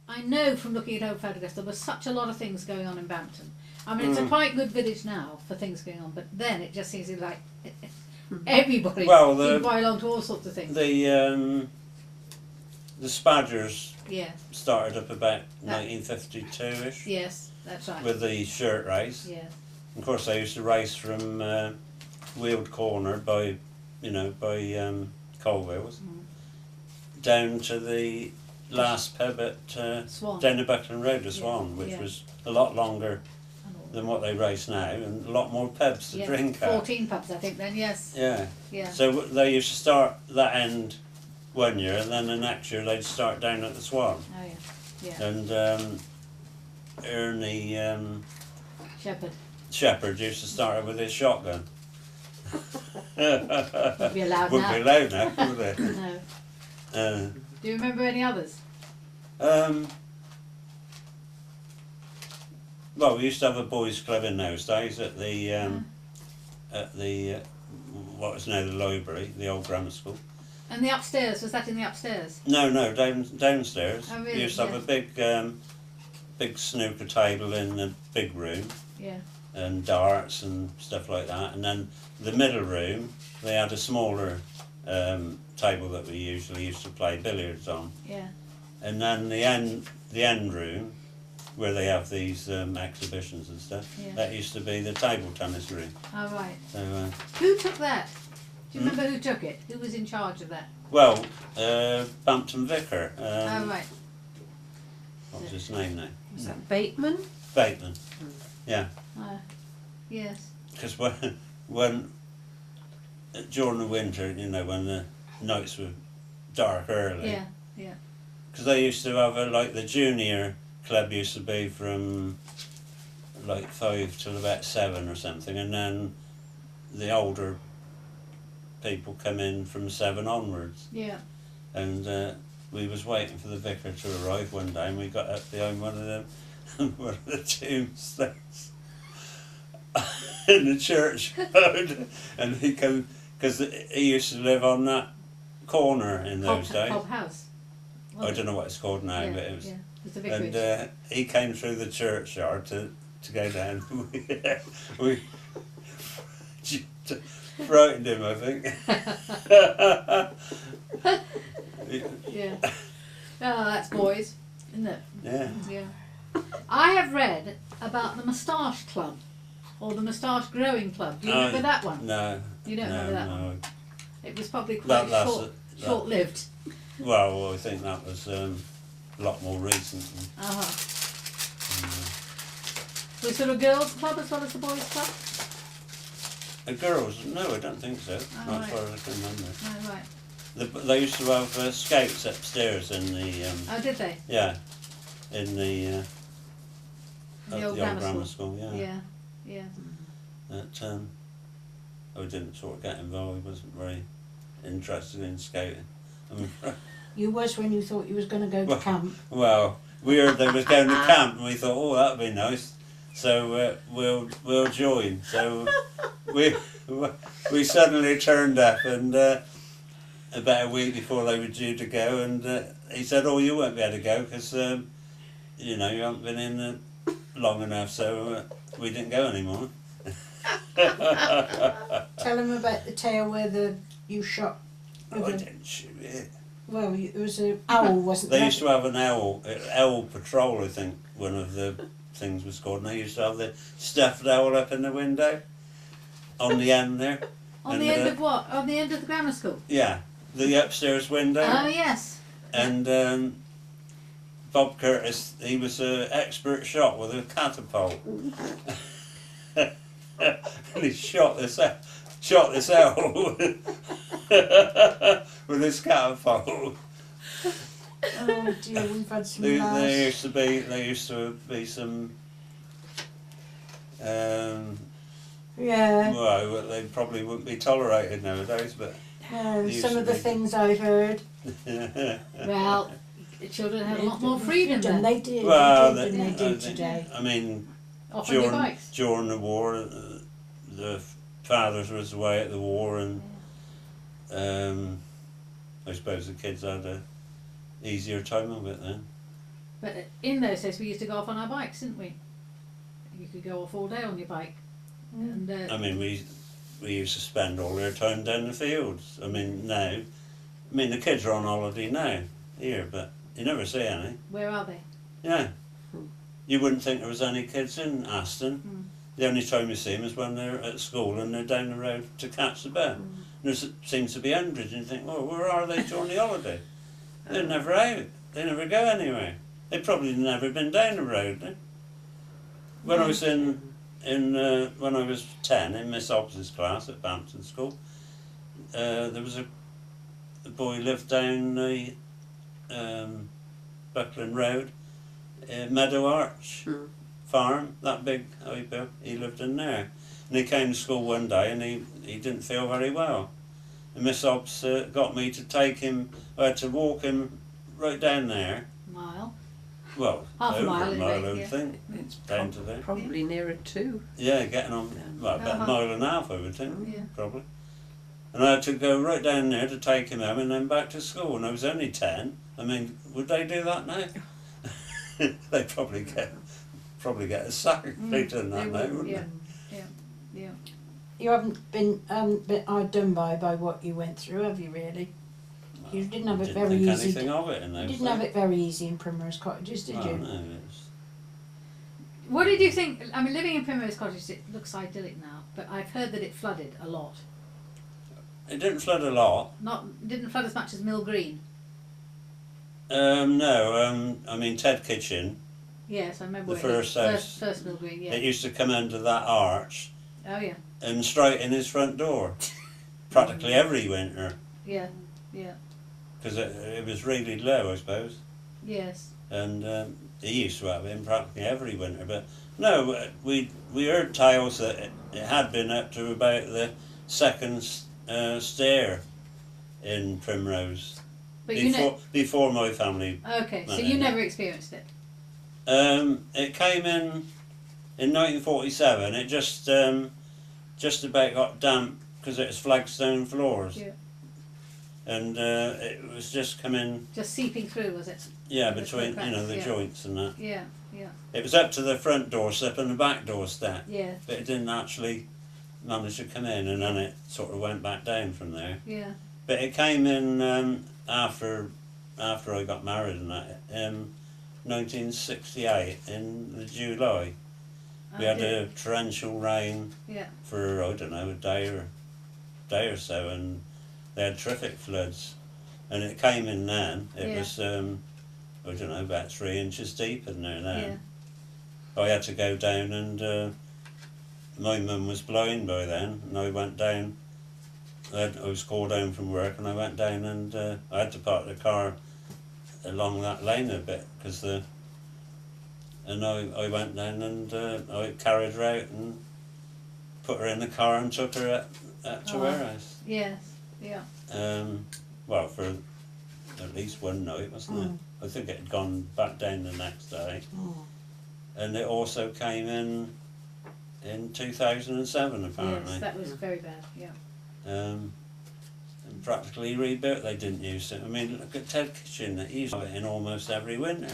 I know from looking at old photographs there was such a lot of things going on in Bampton. I mean, it's a quite good village now for things going on, but then it just seems like everybody seemed quite along to all sorts of things. The Spadgers Yeah. started up about 1952-ish. Yes, that's right. With the shirt race. Yes. Of course, they used to race from Weald Corner by Colwell's down to the last pub at down the Buckland Road to Swan, which was a lot longer than what they race now, and a lot more pubs to drink at. 14 pubs, I think, then, yes. Yeah. Yeah. So they used to start that end one year, and then the next year they'd start down at the Swan. Oh, yeah. Yeah. And Ernie Shepherd used to start it with his shotgun. Wouldn't be allowed Wouldn't be allowed now, would it? No. Do you remember any others? Well, we used to have a boys' club in those days at the what is now the library, the old grammar school. And the upstairs, was that in the upstairs? No, downstairs. Oh, really? We used to have a big snooker table in the big room. Yeah. And darts and stuff like that. And then the middle room, they had a smaller table that we usually used to play billiards on. Yeah. And then the end room, where they have these exhibitions and stuff, that used to be the table tennis room. Oh, right. So, who took that? Do you remember who took it? Who was in charge of that? Well, Bampton Vicar. Oh, right. What was his name now? Was that Bateman? Bateman, yeah. Yes. Because when during the winter, you know, when the nights were dark early. Yeah, yeah. Because they used to have like the junior club used to be from like 5 till about 7 or something, and then the older people come in from 7 onwards. Yeah. And we was waiting for the vicar to arrive one day, and we got up behind one of the tombstones in the churchyard, and he come because he used to live on that corner in those days. Cob House. I don't know what it's called now, but it was. Yeah. It's the vicarage. And he came through the churchyard to go down. we frightened him, I think. Yeah. Oh, that's boys, isn't it? Yeah. Yeah. I have read about the Moustache Club, or the Moustache Growing Club. Do you remember that one? No. You don't remember that one? It was probably quite short-lived. Well, I think that was a lot more recent. Was there a girls' club as well as the boys' club? The girls? No, I don't think so. Oh, Not right. as far as I can remember. Oh, right. They used to have scouts upstairs in the. Oh, did they? Yeah, in the old grammar school. Yeah. Yeah. Yeah. That I didn't sort of get involved. I wasn't very interested in scouting. You was when you thought you was going to go to camp. Well, we heard they was going to camp, and we thought, oh, that'd be nice. So we'll join. So we suddenly turned up, and about a week before they were due to go, and he said, "Oh, you won't be able to go because you know you haven't been in long enough." So we didn't go anymore. Tell him about the tale where you shot. Oh, I didn't shoot it. Well, it was an owl, wasn't it? They used to have an owl patrol, I think one of the things was called, and they used to have the stuffed owl up in the window on the end there. On the end of what? On the end of the grammar school? Yeah, the upstairs window. Oh, yes. And Bob Curtis, he was an expert shot with a catapult. And he shot this owl with his catapult. Oh dear, we've had some There used to be some. Yeah. Well, they probably wouldn't be tolerated nowadays, but. Some of the things I've heard. Well, the children had a lot more freedom then. They did. Well, than they do today. I mean, Off on your bikes. during the war, the fathers was away at the war, and I suppose the kids had a easier time of it then. But in those days, we used to go off on our bikes, didn't we? You could go off all day on your bike. And I mean, we used to spend all our time down the fields. I mean, the kids are on holiday now here, but you never see any. where are they? Yeah. You wouldn't think there was any kids in Aston. The only time you see them is when they're at school and they're down the road to catch the boat. And there seems to be hundreds, and you think, well, where are they during the holiday? They're never out. They never go anywhere. They've probably never been down the road. Eh? When I was when I was 10 in Miss Hobbs's class at Bampton School, there was a boy lived down the Buckland Road, Meadow Arch farm, that big high bill. He lived in there, and he came to school one day and he didn't feel very well. And Miss Hobbs got me to take him. I had to walk him right down there. Mile. Well, Half a mile, over a mile, anyway, I would yeah. think. It's Down to there. probably nearer 2. Yeah, getting on, well, about a mile and a half, I would think, Yeah. probably. And I had to go right down there to take him home and then back to school, and I was only 10. I mean, would they do that now? They'd probably get a sack beat in that now, wouldn't yeah. they? Yeah. You haven't been done by what you went through, have you really? You didn't have it Didn't very think easy. anything of it in You those didn't have it very easy in Primrose Cottages, did you? No, it's, What did you think? I mean, living in Primrose Cottage, it looks idyllic now, but I've heard that it flooded a lot. it didn't flood a lot. Didn't flood as much as Mill Green. No, I mean Ted Kitchen, Yes, I remember the it. first house. First Mill Green, yeah. It used to come under that arch Oh yeah, and straight in his front door, practically every winter, yeah, because it was really low, I suppose. yes. And he used to have him practically every winter. But no, we heard tales that it had been up to about the second stair in Primrose But before my family. okay, so went you in. never experienced it. It came in 1947. It just about got damp because it was flagstone floors. Yeah. And it was just coming, Just seeping through, was it? yeah, The between cracks, the yeah. joints and that. Yeah. It was up to the front doorstep and the back doorstep, Yeah. but it didn't actually manage to come in, and then it sort of went back down from there. Yeah. But it came in after I got married and that, 1968 in the July. We had a torrential rain Yeah. for, I don't know, a day or so, and they had terrific floods, and it came in then. It Yeah. was I don't know, about 3 inches deep in there then. Yeah. I had to go down, and my mum was blind by then, and I went down. I was called home from work, and I went down, and I had to park the car along that lane a bit and I went down, and I carried her out and put her in the car and took her up to her house. Yes. Yeah. Well, for at least one night, wasn't it? I think it had gone back down the next day. And it also came in 2007, apparently. Yes, that was very bad. Yeah. And practically rebuilt. They didn't use it. I mean, look at Ted Kitchen. They used it in almost every winter.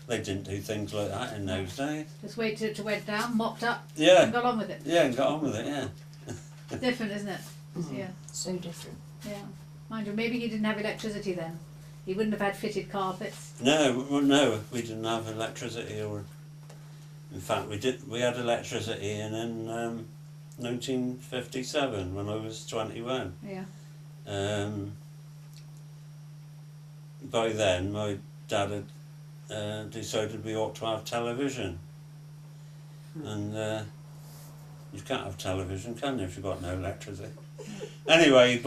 They didn't do things like that in those days. Just wait till it went down, mopped up, Yeah. and got on with it. Yeah, and got on with it, yeah. Different, isn't it? Yeah. So different. Yeah. Mind you, maybe he didn't have electricity then. He wouldn't have had fitted carpets. No, we didn't have electricity, or in fact we had electricity in 1957 when I was 21. Yeah. By then my dad had decided we ought to have television, and you can't have television, can you, if you've got no electricity? Anyway,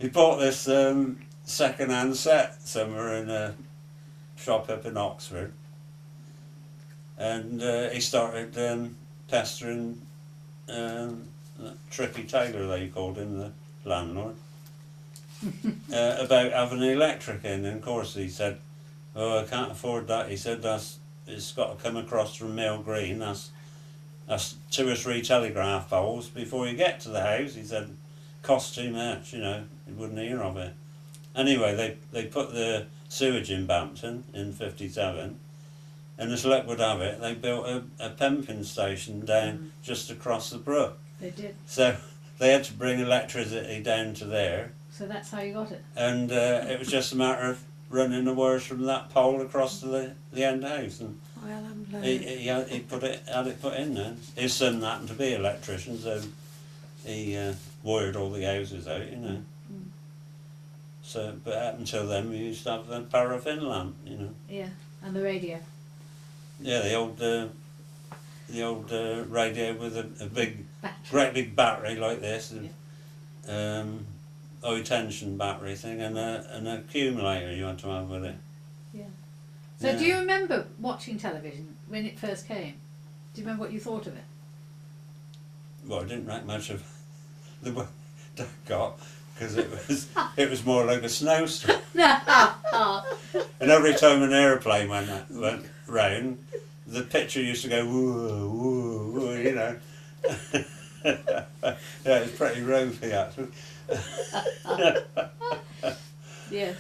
he bought this second-hand set somewhere in a shop up in Oxford, and he started pestering Tricky Taylor, they called him, the landlord, about having the electric in. And of course he said, "Oh, I can't afford that." He said, it's got to come across from Mill Green, that's 2 or 3 telegraph poles before you get to the house. He said, costs too much, he wouldn't hear of it. Anyway, they put the sewage in Bampton in '57, and as luck would have it, they built a pumping station down just across the brook. They did. So they had to bring electricity down to there, So that's how you got it. and it was just a matter of running the wires from that pole across to the end house, and Well, I'm glad. he had it put in then. His son happened to be an electrician, so he wired all the houses out, you know. So, but up until then, we used to have a paraffin lamp, you know. Yeah, and the radio. Yeah, the old radio with a big, Battery. great big battery like this, high tension battery thing, and an accumulator you had to have with it. Yeah. So Yeah. do you remember watching television when it first came? Do you remember what you thought of it? Well, I didn't make much of the one I got, because it was more like a snowstorm. And every time an aeroplane went round, the picture used to go woo woo woo, you know. Yeah, it's pretty ropey actually. Yes.